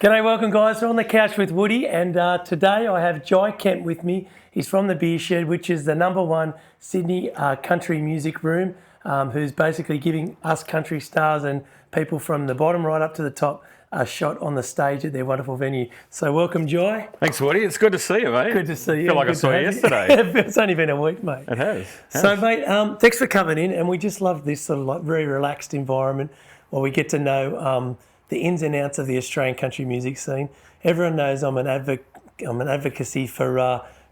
G'day, welcome guys. We're on the couch with Woody, and today I have Jai Kemp with me. He's from the Beer Shed, which is the #1 Sydney country music room, who's basically giving us country stars and people from the bottom right up to the top a shot on the stage at their wonderful venue. So welcome, Jai. Thanks, Woody. It's good to see you, mate. Good to see you. I feel like I saw you yesterday. It's only been a week, mate. It has. So, mate, thanks for coming in, and we just love this sort of like very relaxed environment where we get to know the ins and outs of the Australian country music scene. Everyone knows I'm an advocacy for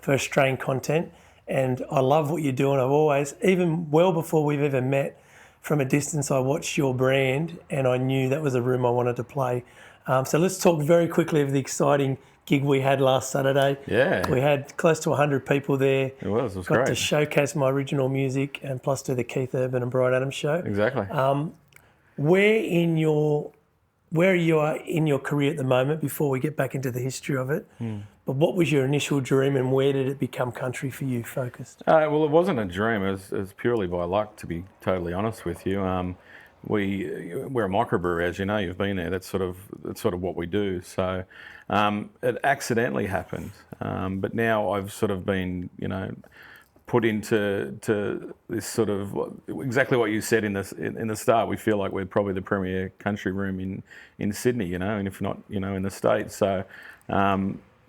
Australian content, and I love what you're doing. I've always, even well before we've ever met, from a distance, I watched your brand, and I knew that was a room I wanted to play. So let's talk very quickly of the exciting gig we had last Saturday. Yeah. We had close to 100 people there. It was Got great. to showcase my original music and plus do the Keith Urban and Brian Adams show. Exactly. Where you are in your career at the moment, before we get back into the history of it, but what was your initial dream and where did it become country for you focused? Well, it wasn't a dream. It was purely by luck, to be totally honest with you. We're a microbrewery, as you know. You've been there. That's sort of what we do. So it accidentally happened, but now I've sort of been, put into this sort of exactly what you said in the start. We feel like we're probably the premier country room in Sydney, and if not, in the States. So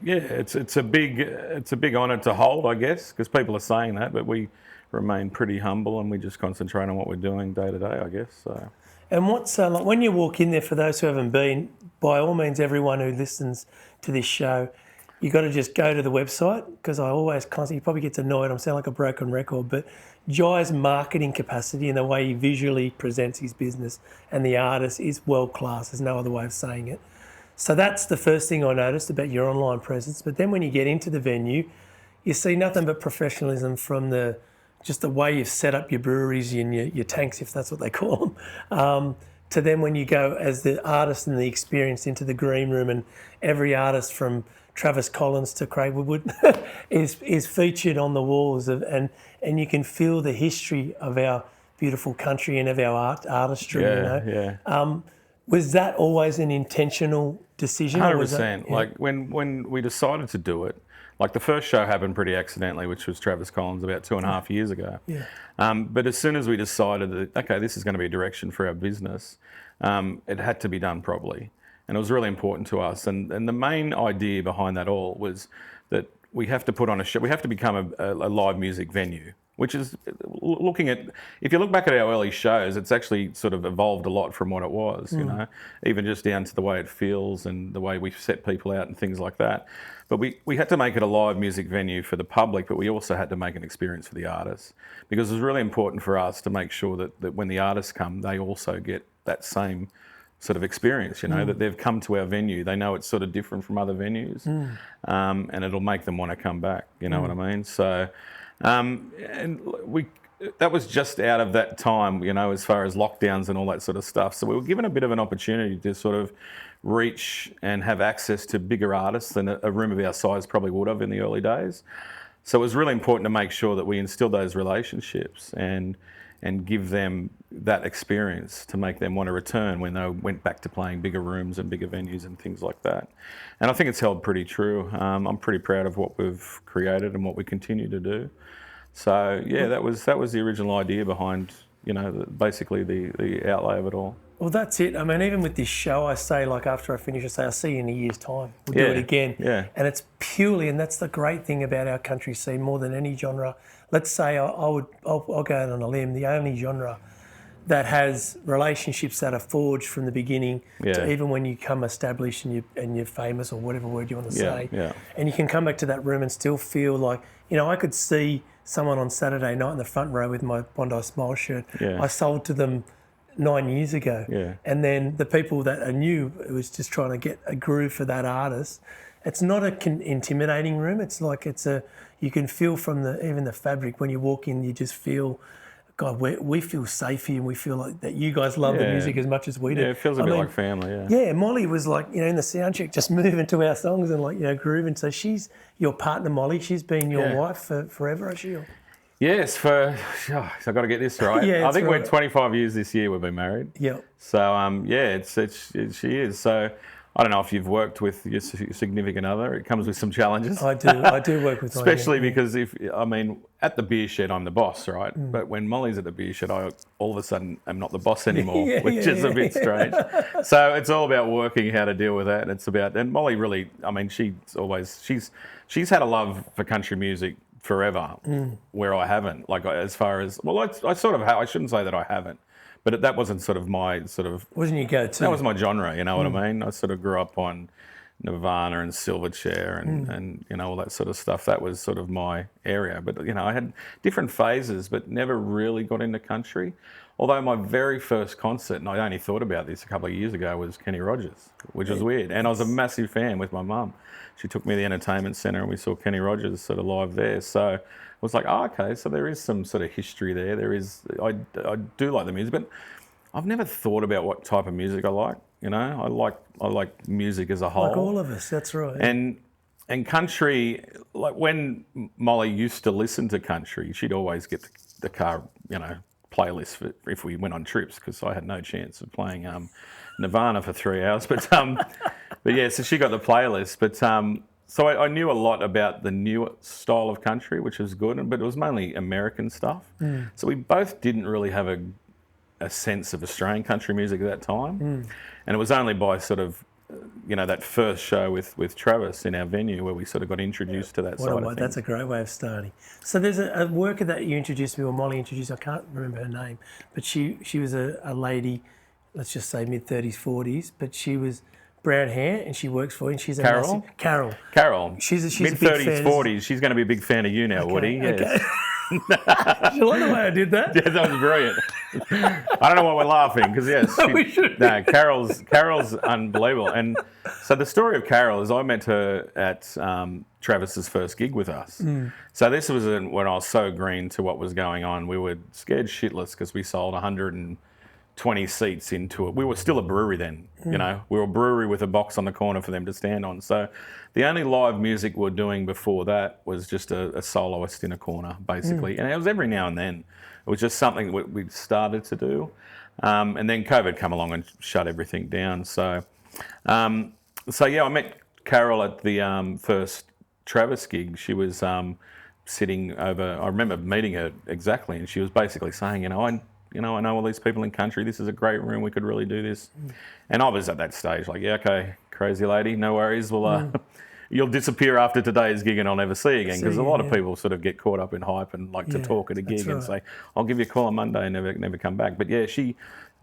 it's a big honour to hold, I guess, because people are saying that, but we remain pretty humble and we just concentrate on what we're doing day to day, I guess. So. And what's like when you walk in there, for those who haven't been, by all means, everyone who listens to this show, you got to just go to the website, because I always constantly, he probably gets annoyed, I'm sounding like a broken record, but Jai's marketing capacity and the way he visually presents his business and the artist is world class. There's no other way of saying it. So that's the first thing I noticed about your online presence. But then when you get into the venue, you see nothing but professionalism from just the way you've set up your breweries and your tanks, if that's what they call them, to then when you go as the artist and the experience into the green room, and every artist from Travis Collins to Craig Woodward is featured on the walls, and you can feel the history of our beautiful country and of our artistry. Yeah. Was that always an intentional decision? 100%. Like when we decided to do it, like the first show happened pretty accidentally, which was Travis Collins about 2.5 years ago. Yeah. But as soon as we decided that, okay, this is going to be a direction for our business, it had to be done properly. And it was really important to us. And the main idea behind that all was that we have to put on a show. We have to become a live music venue, which is looking at, if you look back at our early shows, it's actually sort of evolved a lot from what it was, even just down to the way it feels and the way we set people out and things like that. But we had to make it a live music venue for the public, but we also had to make an experience for the artists, because it was really important for us to make sure that when the artists come, they also get that same sort of experience, that they've come to our venue. They know it's sort of different from other venues, and it'll make them want to come back, you know what I mean? So, that was just out of that time, as far as lockdowns and all that sort of stuff. So we were given a bit of an opportunity to sort of reach and have access to bigger artists than a room of our size probably would have in the early days. So it was really important to make sure that we instilled those relationships and give them that experience to make them want to return when they went back to playing bigger rooms and bigger venues and things like that. And I think it's held pretty true. I'm pretty proud of what we've created and what we continue to do. So yeah, that was the original idea behind, basically the outlay of it all. Well, that's it. I mean, even with this show, I say, like, after I finish, I say, I'll see you in a year's time. We'll do it again. Yeah. And it's purely, and that's the great thing about our country scene more than any genre. Let's say I'll go out on a limb, the only genre that has relationships that are forged from the beginning to even when you come established and you're famous, or whatever word you want to say. Yeah. And you can come back to that room and still feel like, I could see someone on Saturday night in the front row with my Bondi Smile shirt. Yeah. I sold to them 9 years ago. Yeah. And then the people that are new, it was just trying to get a groove for that artist. It's not an intimidating room. It's like you can feel from even the fabric when you walk in, you just feel, God, we feel safe here, and we feel like that you guys love the music as much as we do. Yeah, it feels a bit like family, yeah. Yeah, Molly was like, in the sound check, just moving to our songs and grooving. So she's your partner, Molly. She's been your wife for forever, has she? Yes, so I've got to get this right. I think we're 25 years this year we've been married. Yeah. So, she is. So I don't know if you've worked with your significant other. It comes with some challenges. I do work with Especially mine, yeah. because at the beer shed, I'm the boss, right? But when Molly's at the beer shed, I all of a sudden am not the boss anymore, which is a bit strange. So it's all about working how to deal with that. And Molly really, she's had a love for country music forever, where I haven't. Like as far as, I sort of have, I shouldn't say that I haven't, but that wasn't sort of my sort of, Wasn't your go-to? that was my genre, you know what I mean? I sort of grew up on Nirvana and Silverchair and all that sort of stuff. That was sort of my area. But, I had different phases, but never really got into country. Although my very first concert, and I only thought about this a couple of years ago, was Kenny Rogers, which was weird. And I was a massive fan with my mum. She took me to the entertainment centre and we saw Kenny Rogers sort of live there. So I was like, oh, okay, so there is some sort of history there. I do like the music, but I've never thought about what type of music I like. I like music as a whole. Like all of us, that's right. And country, like when Molly used to listen to country, she'd always get the car, playlist if we went on trips, because I had no chance of playing Nirvana for 3 hours. But yeah, so she got the playlist. But so I knew a lot about the newer style of country, which was good, but it was mainly American stuff. So we both didn't really have a sense of Australian country music at that time. And it was only by sort of, that first show with Travis in our venue where we sort of got introduced to that side of things. That's a great way of starting. So there's a worker that you introduced me, or Molly introduced, I can't remember her name, but she was a lady, let's just say mid-30s, 40s, but she was brown hair and she works for you and she's a Carol? Carol. She's a big fan. Mid-30s, 40s, she's going to be a big fan of you now, Woody. Yes. Okay. You like the way I did that? Yeah, that was brilliant. I don't know why we're laughing, because Carol's unbelievable. And so the story of Carol is I met her at Travis's first gig with us. So this was when I was so green to what was going on. We were scared shitless because we sold 120 seats into it. We were still a brewery then, we were a brewery with a box on the corner for them to stand on. So the only live music we were doing before that was just a soloist in a corner, basically. And it was every now and then. It was just something that we started to do. And then COVID came along and shut everything down. So yeah, I met Carol at the first Travis gig. She was sitting over, I remember meeting her exactly, and she was basically saying, I know all these people in country. This is a great room. We could really do this. And I was at that stage like, yeah, okay, crazy lady, no worries. Well, you'll disappear after today's gig and I'll never see you again, because a lot of people sort of get caught up in hype and like to talk at a gig and say, I'll give you a call on Monday and never come back. But yeah, she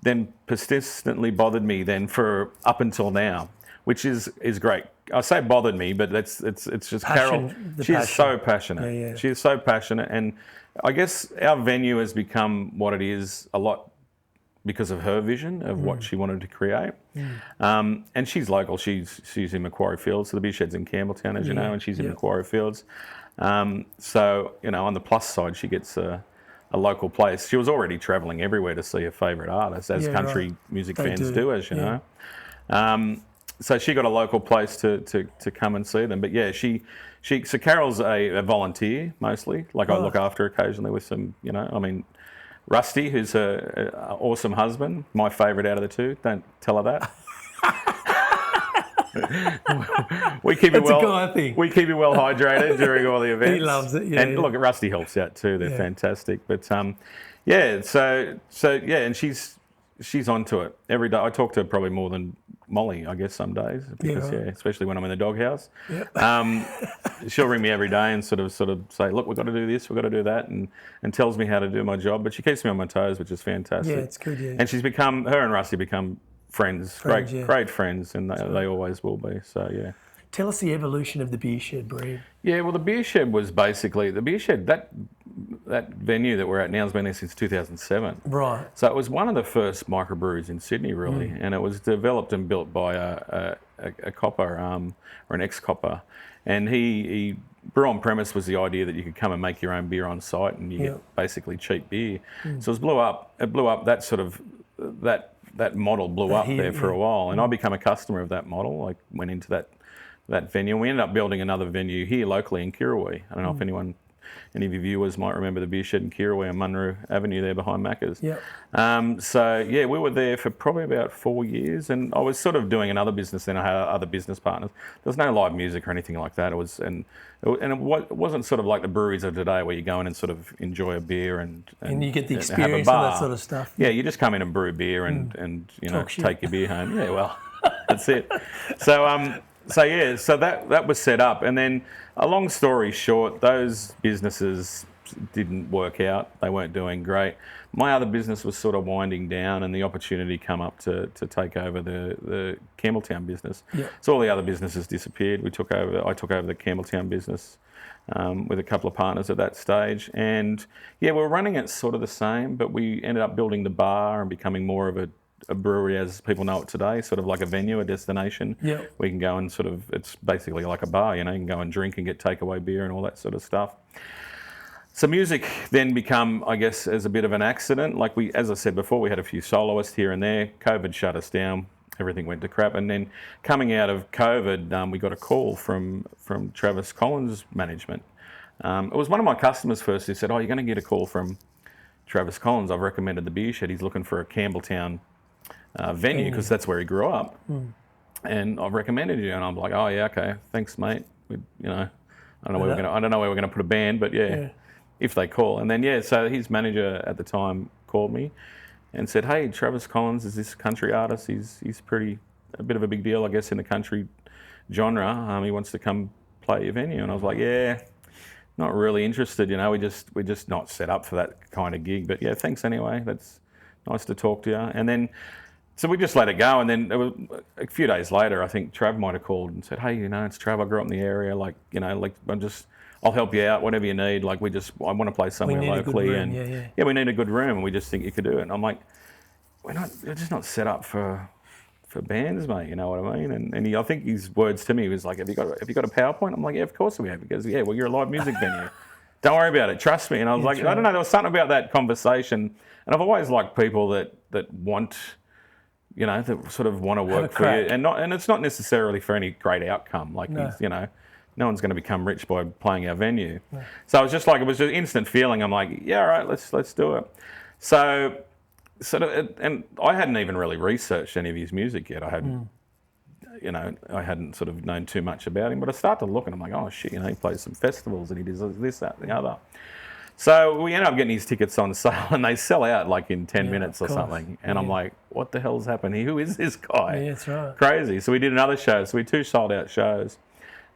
then persistently bothered me then for up until now, which is great. I say bothered me, but it's just Carol. She's so passionate. Yeah. She is so passionate, and I guess our venue has become what it is a lot because of her vision of what she wanted to create. And she's local. She's in Macquarie Fields, so the beer shed's in Campbelltown, as you know, and she's in Macquarie Fields. So on the plus side, she gets a local place. She was already travelling everywhere to see her favourite artist, as country music fans do, as you know. So she got a local place to come and see them. But yeah, so Carol's a volunteer mostly. Like I look after her occasionally with some, Rusty, who's an awesome husband, my favourite out of the two. Don't tell her that. We keep you well hydrated during all the events. He loves it. Yeah, and look, Rusty helps out too. They're fantastic. But so and she's onto it every day. I talk to her probably more than Molly, I guess, some days, because especially when I'm in the doghouse. She'll ring me every day and sort of say, look, we've got to do this, we've got to do that, and tells me how to do my job. But she keeps me on my toes, which is fantastic. Yeah, it's good. Yeah. And her and Rusty become friends, great friends, and they always will be. So yeah. Tell us the evolution of the beer shed, Bree. Yeah, well, the beer shed was basically that venue that we're at now has been there since 2007. Right. So it was one of the first microbreweries in Sydney, really, and it was developed and built by a copper or an ex-copper, and he brew on premise was the idea that you could come and make your own beer on site and you get basically cheap beer. So it blew up. That sort of that model blew up there for a while, and I became a customer of that model. I went into that venue. We ended up building another venue here locally in Kirrawee. I don't know if anyone any of your viewers might remember the beer shed in Kirrawee on Munro Avenue there behind Macca's. Yep. So yeah, we were there for probably about 4 years, and I was sort of doing another business then. I had other business partners. There was no live music or anything like that. It wasn't sort of like the breweries of today where you go in and sort of enjoy a beer and you get the have a experience and bar. that sort of stuff. Yeah, you just come in and brew beer and you know, Talk shit. take your beer home. Yeah, well, that's it. So that was set up, and then a long story short, those businesses didn't work out. They weren't doing great. My other business was sort of winding down, and the opportunity come up to take over the Campbelltown business. Yep. So all the other businesses disappeared. I took over the Campbelltown business with a couple of partners at that stage, and yeah, we were running it sort of the same, but we ended up building the bar and becoming more of a brewery as people know it today, sort of like a venue, a destination. Yep. We can go and sort of, it's basically like a bar, you know, you can go and drink and get takeaway beer and all that sort of stuff. So music then become, I guess, as a bit of an accident. Like as I said before, we had a few soloists here and there. COVID shut us down. Everything went to crap. And then coming out of COVID, we got a call from Travis Collins' management. It was one of my customers first who said, "Oh, you're going to get a call from Travis Collins. I've recommended the beer shed. He's looking for a Campbelltown venue because that's where he grew up. And I've recommended you." And I'm like, "Oh yeah, okay, thanks, mate. I don't know where we're going to put a band, but yeah, if they call." And then so his manager at the time called me and said, "Hey, Travis Collins is this country artist. He's a bit of a big deal, I guess, in the country genre. He wants to come play at your venue." And I was like, "Yeah, not really interested. You know, we're just not set up for that kind of gig. But yeah, thanks anyway. That's nice to talk to you." And then so we just let it go. And then it was a few days later, I think Trav might have called and said, "Hey, you know, it's Trav. I grew up in the area. Like, you know, like I'll help you out, whatever you need. Like, I want to play somewhere locally, room. and we need a good room, and we just think you could do it." And I'm like, we're just not set up for bands, mate. You know what I mean? And I think his words to me was like, "Have you got a PowerPoint?" I'm like, "Yeah, of course we have." He goes, "Yeah, well, you're a live music venue. Don't worry about it. Trust me." And I was like, I don't know. There was something about that conversation, and I've always liked people that want, you know, that sort of want to work for you, and it's not necessarily for any great outcome. Like, you know, no one's going to become rich by playing our venue. No. So it was just like, it was an instant feeling. I'm like, yeah, all right, let's do it. So sort of, and I hadn't even really researched any of his music yet. I hadn't, you know, I hadn't sort of known too much about him. But I started to look, and I'm like, oh shit, you know, he plays some festivals and he does this, that, and the other. So we ended up getting his tickets on sale, and they sell out like in 10 minutes or something. And I'm like, what the hell's happened here? Who is this guy? Yeah, that's right. Crazy. So we did another show. So we had 2 sold out shows.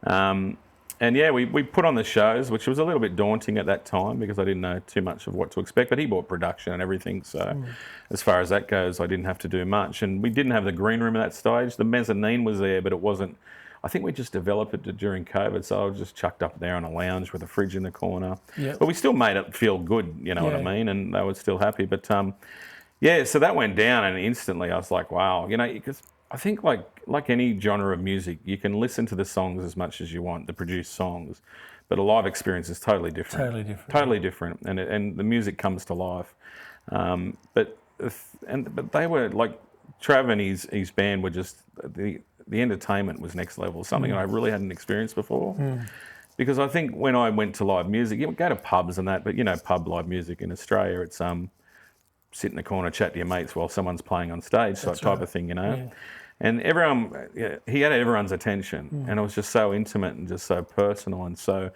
And yeah, we put on the shows, which was a little bit daunting at that time because I didn't know too much of what to expect. But he bought production and everything. So as far as that goes, I didn't have to do much. And we didn't have the green room at that stage. The mezzanine was there, but it wasn't. I think we just developed it during COVID, so I was just chucked up there on a lounge with a fridge in the corner. Yep. But we still made it feel good, you know what I mean? And they were still happy. But yeah, so that went down, and instantly I was like, wow, you know, because I think like any genre of music, you can listen to the songs as much as you want, the produced songs, but a live experience is totally different. Totally different, and the music comes to life. But they were like, Trav and his band were just the entertainment was next level, something I really hadn't experienced before. Because I think when I went to live music, you go to pubs and that, but you know, pub live music in Australia, it's sit in the corner, chat to your mates while someone's playing on stage, type of thing, you know. Yeah. And everyone, he had everyone's attention, and it was just so intimate and just so personal and so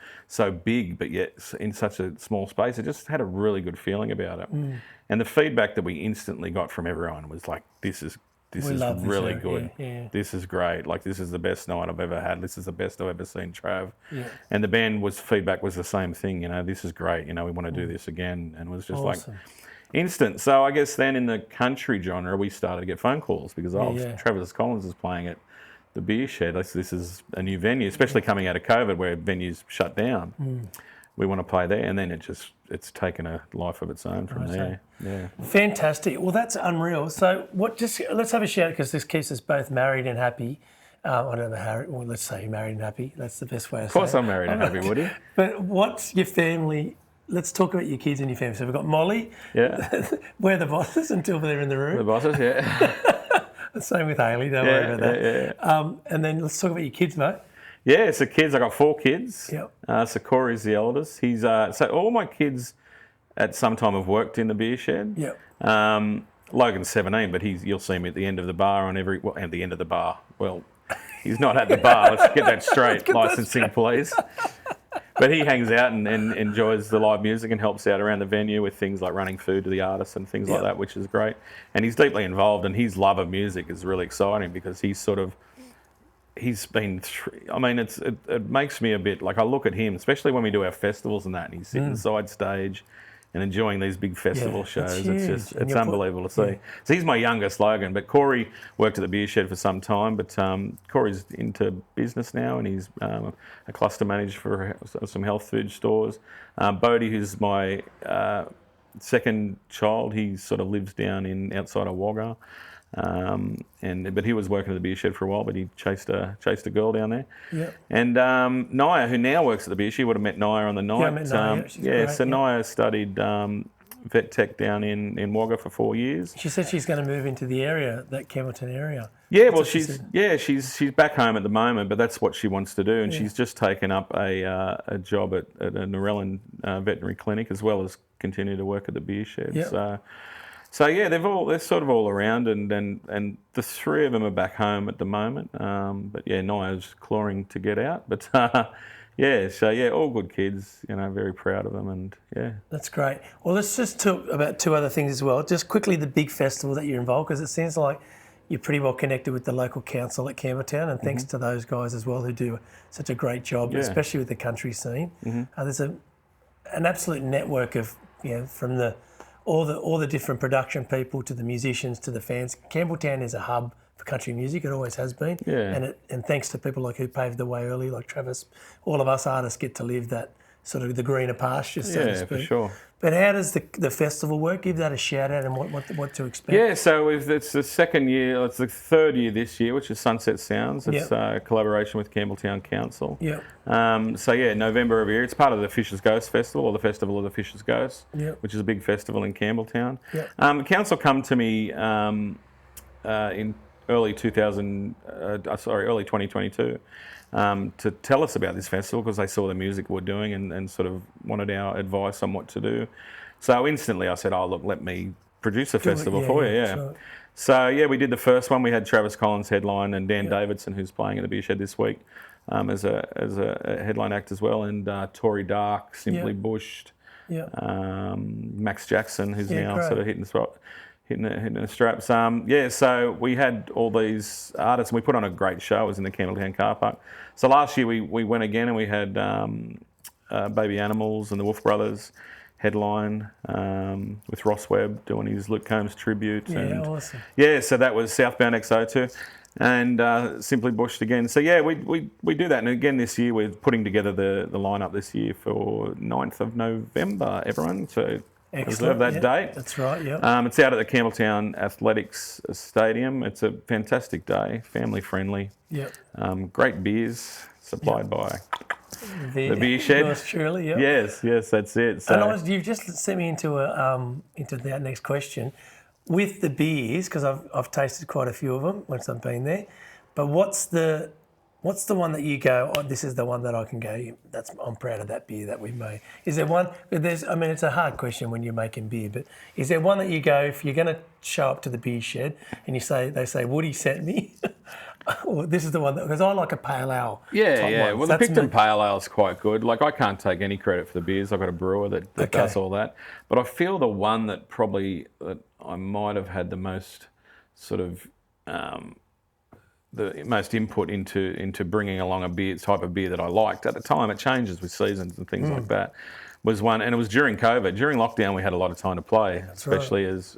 big, but yet in such a small space. It just had a really good feeling about it. And the feedback that we instantly got from everyone was like, this is really good. Yeah. This is great. Like, this is the best night I've ever had. This is the best I've ever seen Trav. Yeah. And the band feedback was the same thing. You know, this is great. You know, we want to do this again. And it was just like instant. So I guess then in the country genre, we started to get phone calls because Travis Collins is playing at the beer shed. This is a new venue, especially coming out of COVID where venues shut down. We want to play there, and then it's taken a life of its own from there. Yeah. Fantastic. Well, that's unreal. So let's have a shout, because this keeps us both married and happy. I don't know how. Well, let's say married and happy. That's the best way to say it. Of course, I'm married and happy, Woody. But what's your family? Let's talk about your kids and your family. So we've got Molly. Yeah. We're the bosses until they're in the room. The bosses, yeah. Same with Hayley. Don't worry about that. Yeah. And then let's talk about your kids, mate. Yeah, so kids, I got 4 kids. Yep. So Corey's the eldest. He's so all my kids at some time have worked in the beer shed. Yep. Logan's 17, but you'll see him at the end of the bar at the end of the bar. Well, he's not at the bar. Let's get that straight. Licensing, please. But he hangs out and enjoys the live music and helps out around the venue with things like running food to the artists and things like that, which is great. And he's deeply involved, and his love of music is really exciting because he's been. It makes me a bit like I look at him, especially when we do our festivals and that, and he's sitting side stage and enjoying these big festival shows. Huge. It's unbelievable to see. So he's my youngest, Logan, but Corey worked at the beer shed for some time. But Corey's into business now, and he's a cluster manager for some health food stores. Bodie, who's my second child, he sort of lives down outside of Wagga. But he was working at the beer shed for a while, but he chased a girl down there. Yeah. And Naya, who now works at the beer shed, you would have met Naya on the night. Yeah, I met Naya. She's great, so Naya studied vet tech down in Wagga for 4 years. She said she's going to move into the area, that Campbelltown area. Yeah, well, she's back home at the moment, but that's what she wants to do, and she's just taken up a job at a Narellan veterinary clinic as well as continue to work at the beer shed. Yep. So yeah, they're sort of all around, and the 3 of them are back home at the moment. But yeah, Naya's clawing to get out. But all good kids. Very proud of them, and yeah. That's great. Well, let's just talk about 2 other things as well. Just quickly, the big festival that you're involved, because it seems like you're pretty well connected with the local council at Campbelltown, and thanks to those guys as well who do such a great job, especially with the country scene. There's an absolute network of from all the different production people to the musicians to the fans. Campbelltown is a hub for country music. It always has been. Yeah. And thanks to people like who paved the way early, like Travis, all of us artists get to live that sort of the greener pastures, so to speak. For sure. But how does the festival work? Give that a shout out and what to expect. Yeah, so it's the second year, it's the 3rd year this year, which is Sunset Sounds. It's a collaboration with Campbelltown Council. Yeah. November every year. It's part of the Fisher's Ghost Festival, or the Festival of the Fisher's Ghost, which is a big festival in Campbelltown. The council come to me in early 2022 to tell us about this festival because they saw the music we're doing and sort of wanted our advice on what to do. So instantly I said, oh, look, let me produce a festival for you. Sure. So, we did the first one. We had Travis Collins headline and Dan Davidson, who's playing at the Beer Shed this week, as a headline act as well, and Tory Dark, Simply Bushed, Max Jackson, who's now sort of hitting the straps. So we had all these artists and we put on a great show. It was in the Campbelltown car park. So last year we went again and we had Baby Animals and the Wolf Brothers headline with Ross Webb doing his Luke Combs tribute. Awesome. So that was Southbound XO2 and Simply Bushed again. So we do that. And again this year we're putting together the lineup this year for 9th of November, everyone. So reserve that date. That's right, yeah. It's out at the Campbelltown Athletics Stadium. It's a fantastic day, family friendly. Yeah. Great beers supplied by the Beer Shed. Yours truly, yeah. Yes, that's it. So, and you've just sent me into that next question. With the beers, because I've tasted quite a few of them once I've been there, but what's the one that you go, oh, this is the one that I can go, I'm proud of that beer that we made? Is there one, it's a hard question when you're making beer, but is there one that you go, if you're going to show up to the Beer Shed and they say, Woody sent me, well, this is the one, because I like a pale ale. Yeah. Well, the Picton Pale Ale is quite good. Like, I can't take any credit for the beers. I've got a brewer that does all that. But I feel the one that I might have had the most sort of... the most input into bringing along a type of beer that I liked. At the time, it changes with seasons and things like that, was one, and it was during COVID. During lockdown, we had a lot of time to play, especially as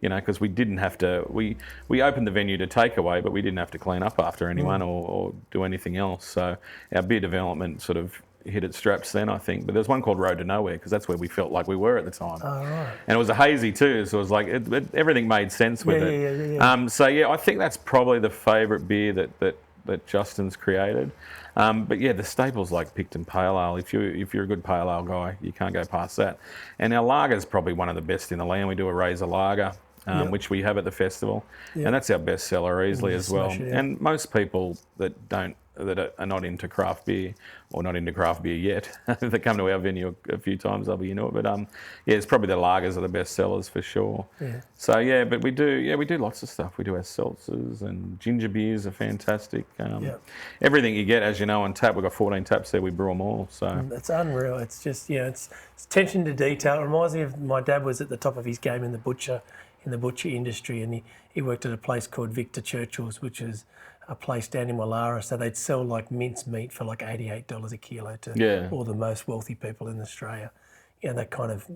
because we didn't have to, we opened the venue to takeaway, but we didn't have to clean up after anyone or do anything else. So our beer development sort of hit its straps then, I think. But there's one called Road to Nowhere, because that's where we felt like we were at the time. Oh, right. And it was a hazy too, so it was like everything made sense with it. Yeah. I think that's probably the favourite beer that Justin's created. But the staples like Picton Pale Ale. If you're a good pale ale guy, you can't go past that. And our lager is probably one of the best in the land. We do a Razor Lager, which we have at the festival, and that's our best seller easily as well. And most people that don't that are not into craft beer or not into craft beer yet. If they come to our venue a few times, they'll be into it. But yeah, it's probably the lagers are the best sellers for sure. Yeah. So yeah, but we do lots of stuff. We do our seltzers and ginger beers are fantastic. Everything you get, as you know, on tap. We've got 14 taps there. We brew them all. So It's unreal. It's just, it's attention to detail. It reminds me of my dad was at the top of his game in the butcher industry, and he worked at a place called Victor Churchill's, which is a place down in Wallara. So they'd sell like mince meat for like $88 a kilo to all the most wealthy people in Australia. That kind of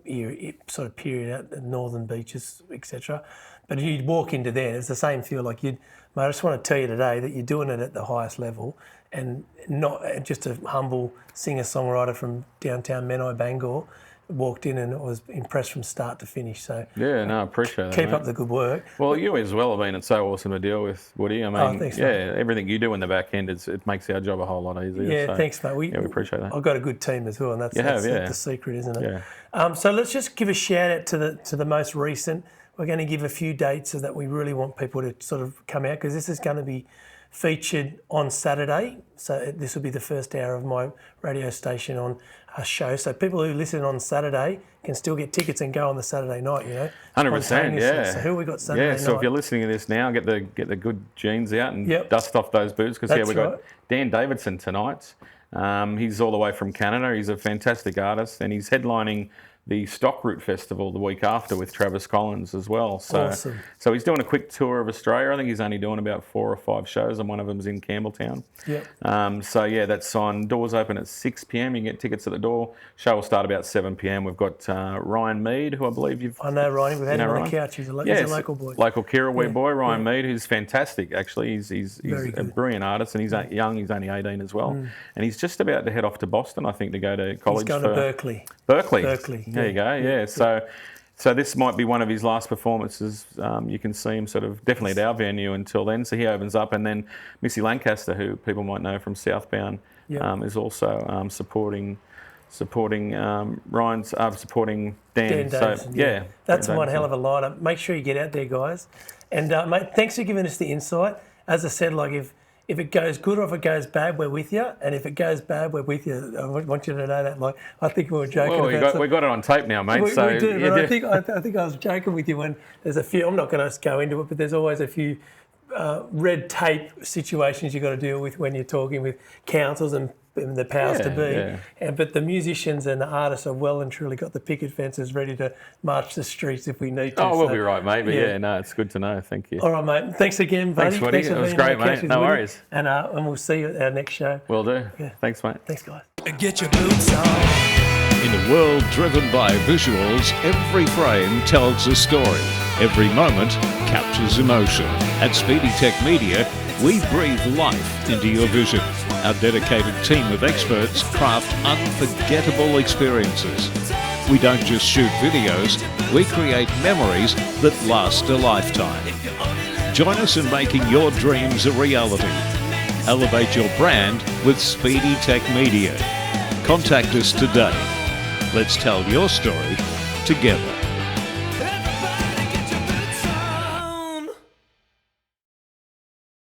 sort of period out the northern beaches, etc. But you'd walk into there, it's the same feel. Like mate, I just want to tell you today that you're doing it at the highest level, and not just a humble singer-songwriter from downtown Menai, Bangor, walked in and was impressed from start to finish. So yeah, no, I appreciate that. Keep mate. up the good work. Well, you as well have been. It's so awesome to deal with, Woody. I mean, thanks, mate. everything you do in the back end, it makes our job a whole lot easier. Yeah, so, thanks, mate. We appreciate that. I've got a good team as well, and that's the secret, isn't it? Yeah. So let's just give a shout out to the most recent. We're going to give a few dates so that we really want people to sort of come out, because this is going to be featured on Saturday. So this will be the first hour of my radio station on a show. So people who listen on Saturday can still get tickets and go on the Saturday night, 100%, yeah. So who we got Saturday night? Yeah, so if you're listening to this now, get the good jeans out and dust off those boots, because we've got Dan Davidson tonight. He's all the way from Canada. He's a fantastic artist, and he's headlining the Stockroot Festival the week after with Travis Collins as well. So, awesome. So he's doing a quick tour of Australia. I think he's only doing about 4 or 5 shows, and one of them's in Campbelltown. Yep. So yeah, that's on. Doors open at 6 p.m. You can get tickets at the door. Show will start about 7 p.m. We've got Ryan Mead, who I believe I know Ryan. We've had him on the couch. He's a local boy. Local Kirrawee boy, Ryan Mead, who's fantastic. Actually, he's a brilliant artist, and he's young. He's only 18 as well, and he's just about to head off to Boston, I think, to go to college. He's going to Berkeley. Berkeley. There you go. Yeah. So this might be one of his last performances. You can see him sort of definitely at our venue until then. So he opens up, and then Missy Lancaster, who people might know from Southbound, is also supporting Ryan's supporting Dan. Dan Davison, So that's Dan one Davison. hell of a lineup. Make sure you get out there, guys. And mate, thanks for giving us the insight. As I said, like if it goes good or if it goes bad, we're with you. And if it goes bad, we're with you. I want you to know that. Like, I think we were joking we got it on tape now, mate. We do, but I think I was joking with you when there's a few. I'm not going to go into it, but there's always a few red tape situations you've got to deal with when you're talking with councils and the powers to be. But the musicians and the artists have well and truly got the picket fences ready to march the streets if we need to. Oh, we'll be right, mate. But it's good to know. Thank you. All right, mate. Thanks again, buddy. Thanks, Woody. It was great, mate. No worries. And we'll see you at our next show. Will do. Yeah. Thanks, mate. Thanks, guys. Get your boots on. In a world driven by visuals, every frame tells a story. Every moment captures emotion. At Speedy Tech Media, we breathe life into your vision. Our dedicated team of experts craft unforgettable experiences. We don't just shoot videos, we create memories that last a lifetime. Join us in making your dreams a reality. Elevate your brand with Speedy Tech Media. Contact us today. Let's tell your story together.